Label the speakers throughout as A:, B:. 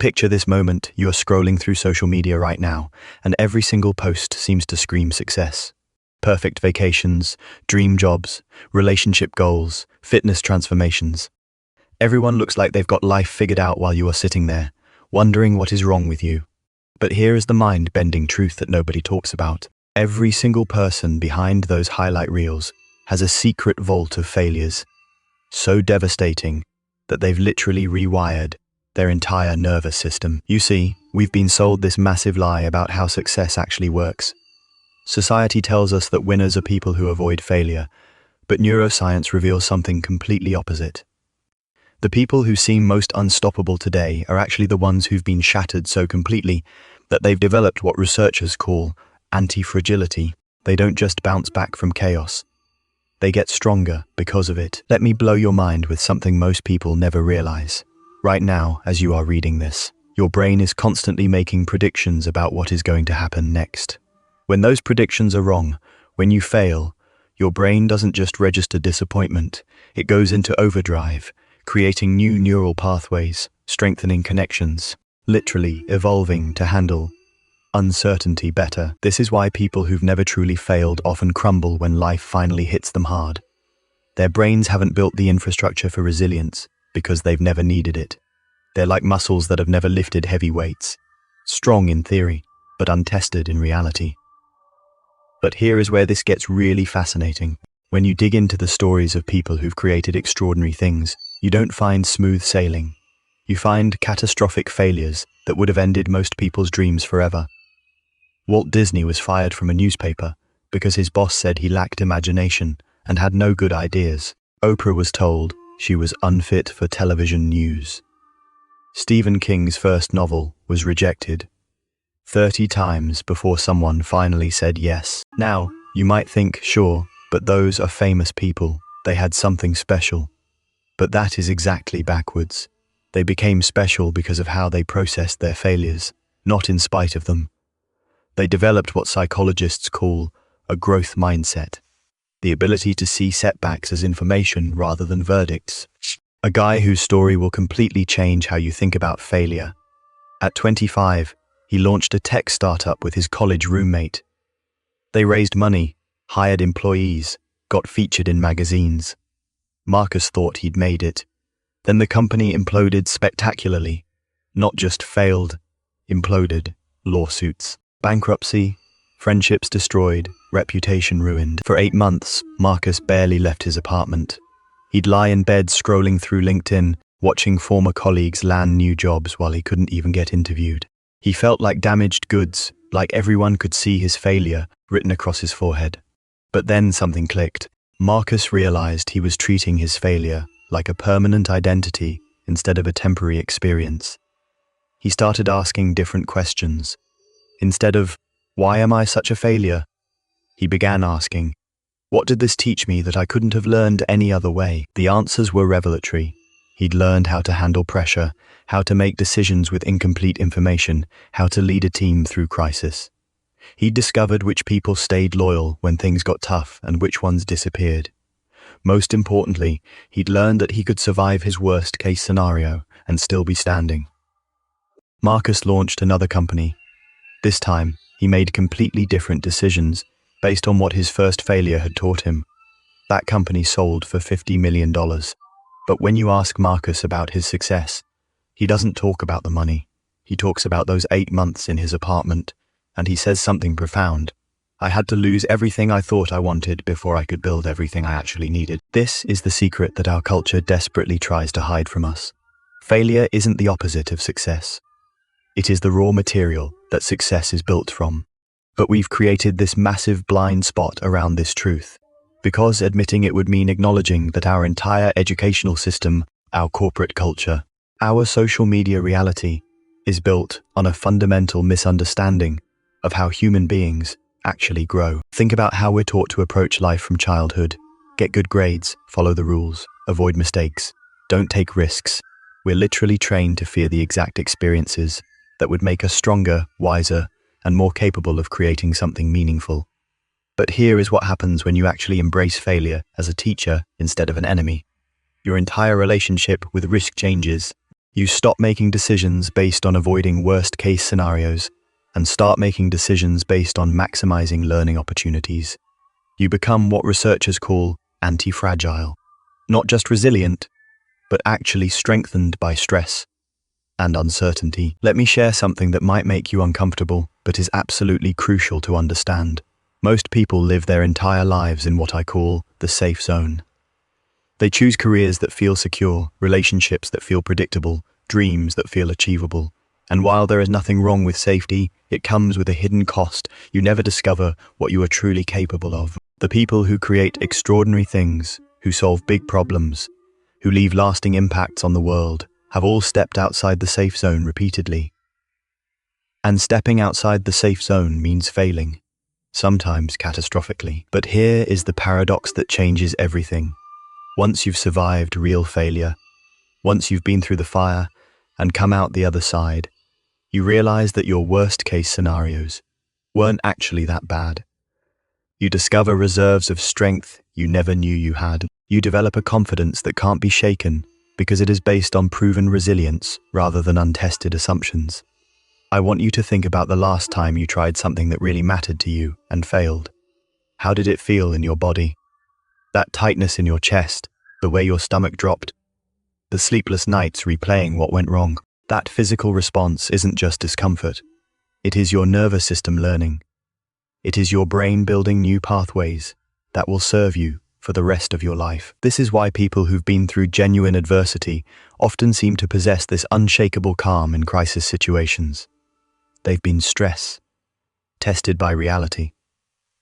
A: Picture this moment: you are scrolling through social media right now, and every single post seems to scream success. Perfect vacations, dream jobs, relationship goals, fitness transformations. Everyone looks like they've got life figured out while you are sitting there, wondering what is wrong with you. But here is the mind-bending truth that nobody talks about. Every single person behind those highlight reels has a secret vault of failures, so devastating that they've literally rewired their entire nervous system. You see, we've been sold this massive lie about how success actually works. Society tells us that winners are people who avoid failure, but neuroscience reveals something completely opposite. The people who seem most unstoppable today are actually the ones who've been shattered so completely that they've developed what researchers call antifragility. They don't just bounce back from chaos. They get stronger because of it. Let me blow your mind with something most people never realize. Right now, as you are reading this, your brain is constantly making predictions about what is going to happen next. When those predictions are wrong, when you fail, your brain doesn't just register disappointment, it goes into overdrive, creating new neural pathways, strengthening connections, literally evolving to handle uncertainty better. This is why people who've never truly failed often crumble when life finally hits them hard. Their brains haven't built the infrastructure for resilience because they've never needed it. They're like muscles that have never lifted heavy weights, strong in theory, but untested in reality. But here is where this gets really fascinating. When you dig into the stories of people who've created extraordinary things, you don't find smooth sailing. You find catastrophic failures that would have ended most people's dreams forever. Walt Disney was fired from a newspaper because his boss said he lacked imagination and had no good ideas. Oprah was told she was unfit for television news. Stephen King's first novel was rejected 30 times before someone finally said yes. Now, you might think, sure, but those are famous people. They had something special. But that is exactly backwards. They became special because of how they processed their failures, not in spite of them. They developed what psychologists call a growth mindset, the ability to see setbacks as information rather than verdicts. A guy whose story will completely change how you think about failure. At 25, he launched a tech startup with his college roommate. They raised money, hired employees, got featured in magazines. Marcus thought he'd made it. Then the company imploded spectacularly. Not just failed, imploded. Lawsuits, bankruptcy, friendships destroyed, reputation ruined. For 8 months, Marcus barely left his apartment. He'd lie in bed scrolling through LinkedIn, watching former colleagues land new jobs while he couldn't even get interviewed. He felt like damaged goods, like everyone could see his failure written across his forehead. But then something clicked. Marcus realized he was treating his failure like a permanent identity instead of a temporary experience. He started asking different questions. Instead of, "Why am I such a failure?" he began asking, "What did this teach me that I couldn't have learned any other way?" The answers were revelatory. He'd learned how to handle pressure, how to make decisions with incomplete information, how to lead a team through crisis. He'd discovered which people stayed loyal when things got tough and which ones disappeared. Most importantly, he'd learned that he could survive his worst-case scenario and still be standing. Marcus launched another company. This time, he made completely different decisions based on what his first failure had taught him. That company sold for $50 million. But when you ask Marcus about his success, he doesn't talk about the money. He talks about those 8 months in his apartment, and he says something profound. "I had to lose everything I thought I wanted before I could build everything I actually needed." This is the secret that our culture desperately tries to hide from us. Failure isn't the opposite of success. It is the raw material that success is built from. But we've created this massive blind spot around this truth, because admitting it would mean acknowledging that our entire educational system, our corporate culture, our social media reality is built on a fundamental misunderstanding of how human beings actually grow. Think about how we're taught to approach life from childhood. Get good grades, follow the rules, avoid mistakes, don't take risks. We're literally trained to fear the exact experiences that would make us stronger, wiser, and more capable of creating something meaningful. But here is what happens when you actually embrace failure as a teacher instead of an enemy. Your entire relationship with risk changes. You stop making decisions based on avoiding worst-case scenarios and start making decisions based on maximizing learning opportunities. You become what researchers call antifragile, not just resilient, but actually strengthened by stress and uncertainty. Let me share something that might make you uncomfortable, but is absolutely crucial to understand. Most people live their entire lives in what I call the safe zone. They choose careers that feel secure, relationships that feel predictable, dreams that feel achievable. And while there is nothing wrong with safety, it comes with a hidden cost. You never discover what you are truly capable of. The people who create extraordinary things, who solve big problems, who leave lasting impacts on the world, have all stepped outside the safe zone repeatedly. And stepping outside the safe zone means failing, sometimes catastrophically. But here is the paradox that changes everything. Once you've survived real failure, once you've been through the fire and come out the other side, you realize that your worst-case scenarios weren't actually that bad. You discover reserves of strength you never knew you had. You develop a confidence that can't be shaken because it is based on proven resilience rather than untested assumptions. I want you to think about the last time you tried something that really mattered to you and failed. How did it feel in your body? That tightness in your chest, the way your stomach dropped, the sleepless nights replaying what went wrong. That physical response isn't just discomfort. It is your nervous system learning. It is your brain building new pathways that will serve you for the rest of your life. This is why people who've been through genuine adversity often seem to possess this unshakable calm in crisis situations. They've been tested by reality.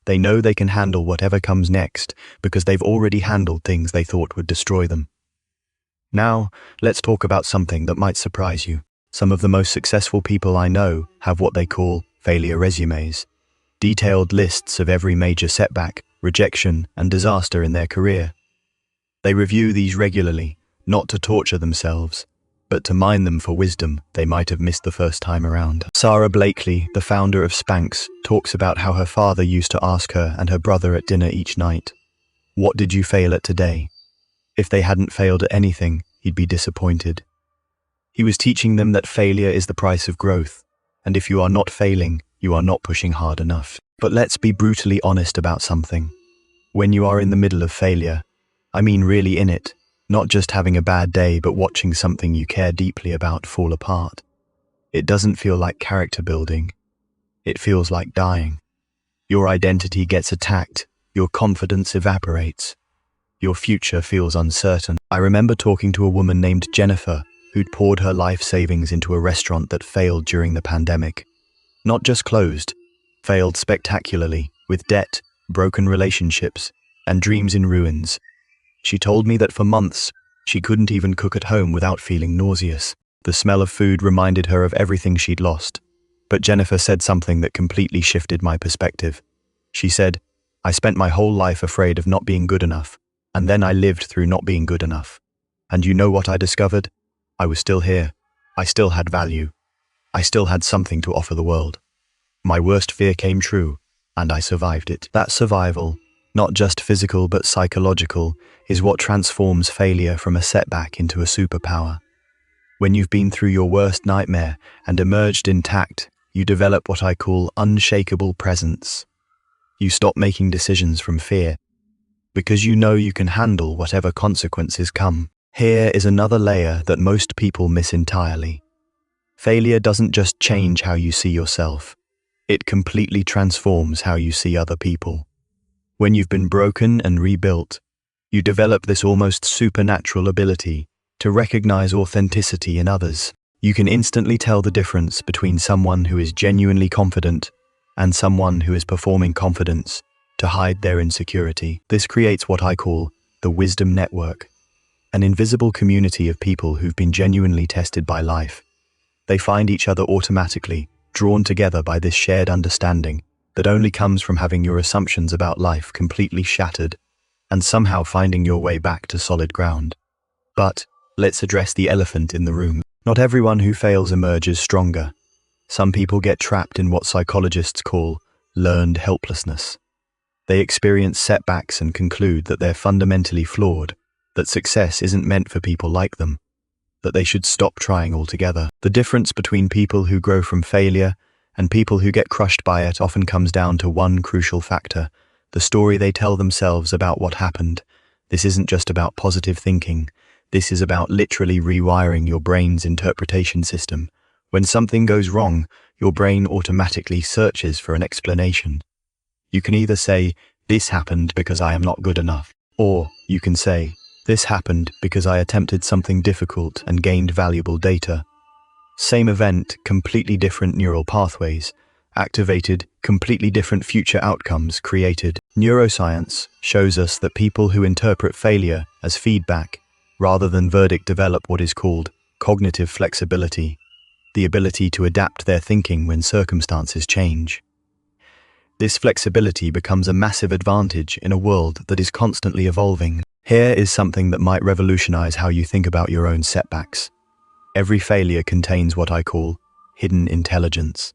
A: They know they can handle whatever comes next because they've already handled things they thought would destroy them. Now, let's talk about something that might surprise you. Some of the most successful people I know have what they call failure resumes, detailed lists of every major setback, rejection, and disaster in their career. They review these regularly, not to torture themselves, but to mine them for wisdom they might have missed the first time around. Sarah Blakely, the founder of Spanx, talks about how her father used to ask her and her brother at dinner each night, "What did you fail at today?" If they hadn't failed at anything, he'd be disappointed. He was teaching them that failure is the price of growth, and if you are not failing, you are not pushing hard enough. But let's be brutally honest about something. When you are in the middle of failure, I mean really in it, not just having a bad day but watching something you care deeply about fall apart, it doesn't feel like character building. It feels like dying. Your identity gets attacked, your confidence evaporates. Your future feels uncertain. I remember talking to a woman named Jennifer who'd poured her life savings into a restaurant that failed during the pandemic. Not just closed, failed spectacularly, with debt, broken relationships, and dreams in ruins. She told me that for months, she couldn't even cook at home without feeling nauseous. The smell of food reminded her of everything she'd lost. But Jennifer said something that completely shifted my perspective. She said, "I spent my whole life afraid of not being good enough, and then I lived through not being good enough. And you know what I discovered? I was still here. I still had value. I still had something to offer the world. My worst fear came true, and I survived it." That survival, not just physical but psychological, is what transforms failure from a setback into a superpower. When you've been through your worst nightmare and emerged intact, you develop what I call unshakable presence. You stop making decisions from fear, because you know you can handle whatever consequences come. Here is another layer that most people miss entirely. Failure doesn't just change how you see yourself. It completely transforms how you see other people. When you've been broken and rebuilt, you develop this almost supernatural ability to recognize authenticity in others. You can instantly tell the difference between someone who is genuinely confident and someone who is performing confidence to hide their insecurity. This creates what I call the wisdom network, an invisible community of people who've been genuinely tested by life. They find each other automatically, drawn together by this shared understanding that only comes from having your assumptions about life completely shattered and somehow finding your way back to solid ground. But let's address the elephant in the room. Not everyone who fails emerges stronger. Some people get trapped in what psychologists call learned helplessness. They experience setbacks and conclude that they're fundamentally flawed, that success isn't meant for people like them. that they should stop trying altogether. The difference between people who grow from failure and people who get crushed by it often comes down to one crucial factor: the story they tell themselves about what happened. This isn't just about positive thinking. This is about literally rewiring your brain's interpretation system. When something goes wrong, your brain automatically searches for an explanation. You can either say, "This happened because I am not good enough," or you can say, "This happened because I attempted something difficult and gained valuable data." Same event, completely different neural pathways activated, completely different future outcomes created. Neuroscience shows us that people who interpret failure as feedback rather than verdict develop what is called cognitive flexibility, the ability to adapt their thinking when circumstances change. This flexibility becomes a massive advantage in a world that is constantly evolving. Here is something that might revolutionize how you think about your own setbacks. Every failure contains what I call hidden intelligence.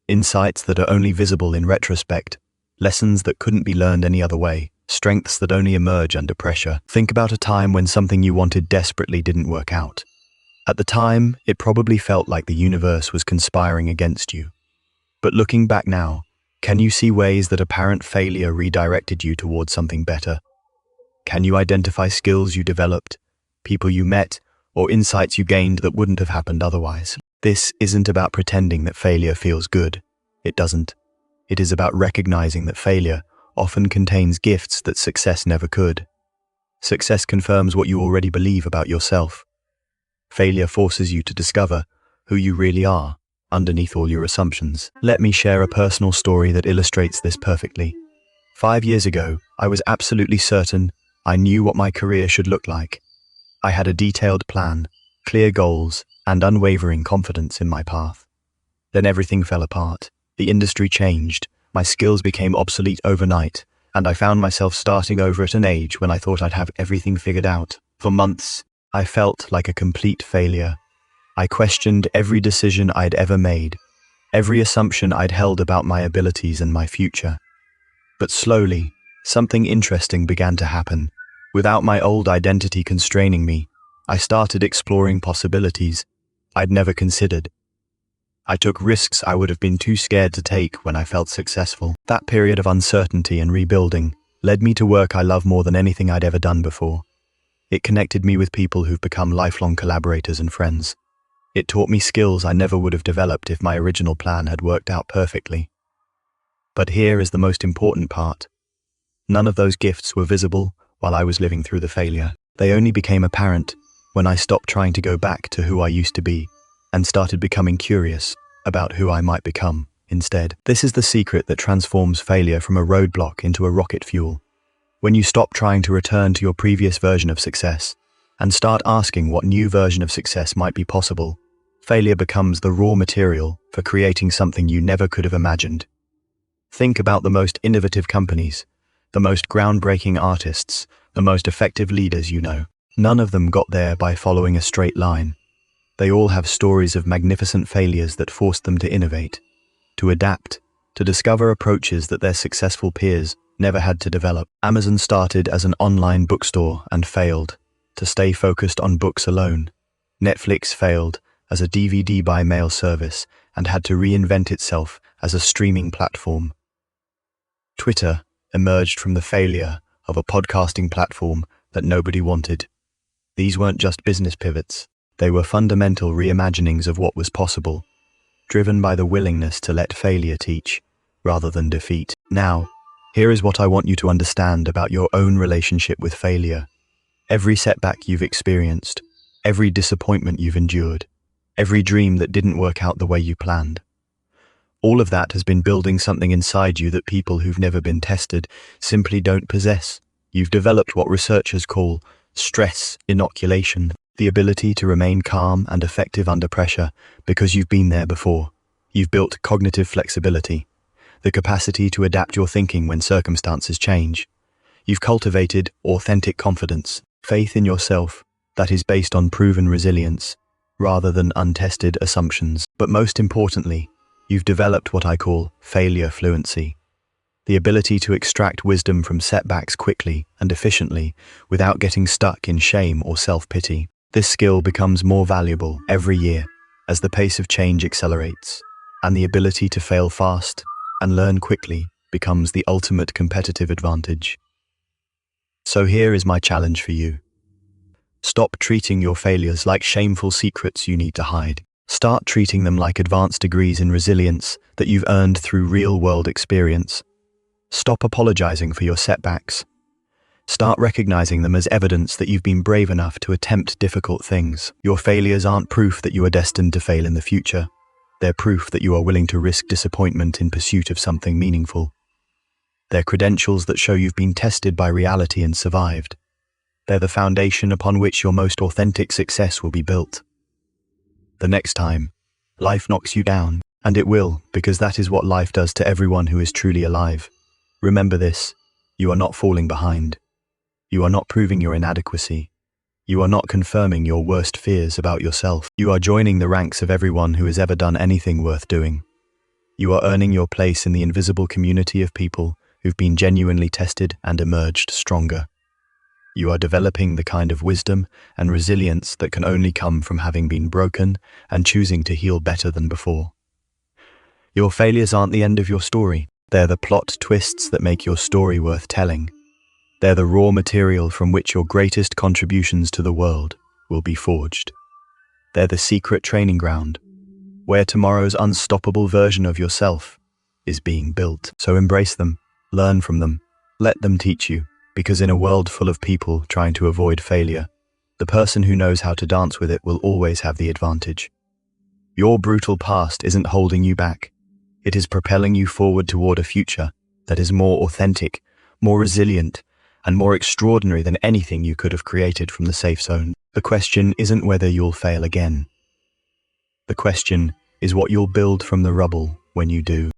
A: Insights that are only visible in retrospect, lessons that couldn't be learned any other way, strengths that only emerge under pressure. Think about a time when something you wanted desperately didn't work out. At the time, it probably felt like the universe was conspiring against you. But looking back now, can you see ways that apparent failure redirected you towards something better? Can you identify skills you developed, people you met, or insights you gained that wouldn't have happened otherwise? This isn't about pretending that failure feels good. It doesn't. It is about recognizing that failure often contains gifts that success never could. Success confirms what you already believe about yourself. Failure forces you to discover who you really are underneath all your assumptions. Let me share a personal story that illustrates this perfectly. 5 years ago, I was absolutely certain I knew what my career should look like. I had a detailed plan, clear goals, and unwavering confidence in my path. Then everything fell apart. The industry changed, my skills became obsolete overnight, and I found myself starting over at an age when I thought I'd have everything figured out. For months, I felt like a complete failure. I questioned every decision I'd ever made, every assumption I'd held about my abilities and my future. But slowly, something interesting began to happen. Without my old identity constraining me, I started exploring possibilities I'd never considered. I took risks I would have been too scared to take when I felt successful. That period of uncertainty and rebuilding led me to work I love more than anything I'd ever done before. It connected me with people who've become lifelong collaborators and friends. It taught me skills I never would have developed if my original plan had worked out perfectly. But here is the most important part. None of those gifts were visible while I was living through the failure. They only became apparent when I stopped trying to go back to who I used to be and started becoming curious about who I might become instead. This is the secret that transforms failure from a roadblock into a rocket fuel. When you stop trying to return to your previous version of success and start asking what new version of success might be possible, failure becomes the raw material for creating something you never could have imagined. Think about the most innovative companies, the most groundbreaking artists, the most effective leaders you know. None of them got there by following a straight line. They all have stories of magnificent failures that forced them to innovate, to adapt, to discover approaches that their successful peers never had to develop. Amazon started as an online bookstore and failed to stay focused on books alone. Netflix failed as a DVD by mail service and had to reinvent itself as a streaming platform. Twitter emerged from the failure of a podcasting platform that nobody wanted. These weren't just business pivots. They were fundamental reimaginings of what was possible, driven by the willingness to let failure teach rather than defeat. Now, here is what I want you to understand about your own relationship with failure. Every setback you've experienced, every disappointment you've endured, every dream that didn't work out the way you planned. All of that has been building something inside you that people who've never been tested simply don't possess. You've developed what researchers call stress inoculation, the ability to remain calm and effective under pressure because you've been there before. You've built cognitive flexibility, the capacity to adapt your thinking when circumstances change. You've cultivated authentic confidence, faith in yourself that is based on proven resilience rather than untested assumptions. But most importantly, you've developed what I call failure fluency, the ability to extract wisdom from setbacks quickly and efficiently without getting stuck in shame or self-pity. This skill becomes more valuable every year as the pace of change accelerates, and the ability to fail fast and learn quickly becomes the ultimate competitive advantage. So here is my challenge for you. Stop treating your failures like shameful secrets you need to hide. Start treating them like advanced degrees in resilience that you've earned through real-world experience. Stop apologizing for your setbacks. Start recognizing them as evidence that you've been brave enough to attempt difficult things. Your failures aren't proof that you are destined to fail in the future. They're proof that you are willing to risk disappointment in pursuit of something meaningful. They're credentials that show you've been tested by reality and survived. They're the foundation upon which your most authentic success will be built. The next time life knocks you down, and it will, because that is what life does to everyone who is truly alive, remember this: you are not falling behind. You are not proving your inadequacy. You are not confirming your worst fears about yourself. You are joining the ranks of everyone who has ever done anything worth doing. You are earning your place in the invisible community of people who've been genuinely tested and emerged stronger. You are developing the kind of wisdom and resilience that can only come from having been broken and choosing to heal better than before. Your failures aren't the end of your story. They're the plot twists that make your story worth telling. They're the raw material from which your greatest contributions to the world will be forged. They're the secret training ground where tomorrow's unstoppable version of yourself is being built. So embrace them, learn from them, let them teach you, because in a world full of people trying to avoid failure, the person who knows how to dance with it will always have the advantage. Your brutal past isn't holding you back. It is propelling you forward toward a future that is more authentic, more resilient, and more extraordinary than anything you could have created from the safe zone. The question isn't whether you'll fail again. The question is what you'll build from the rubble when you do.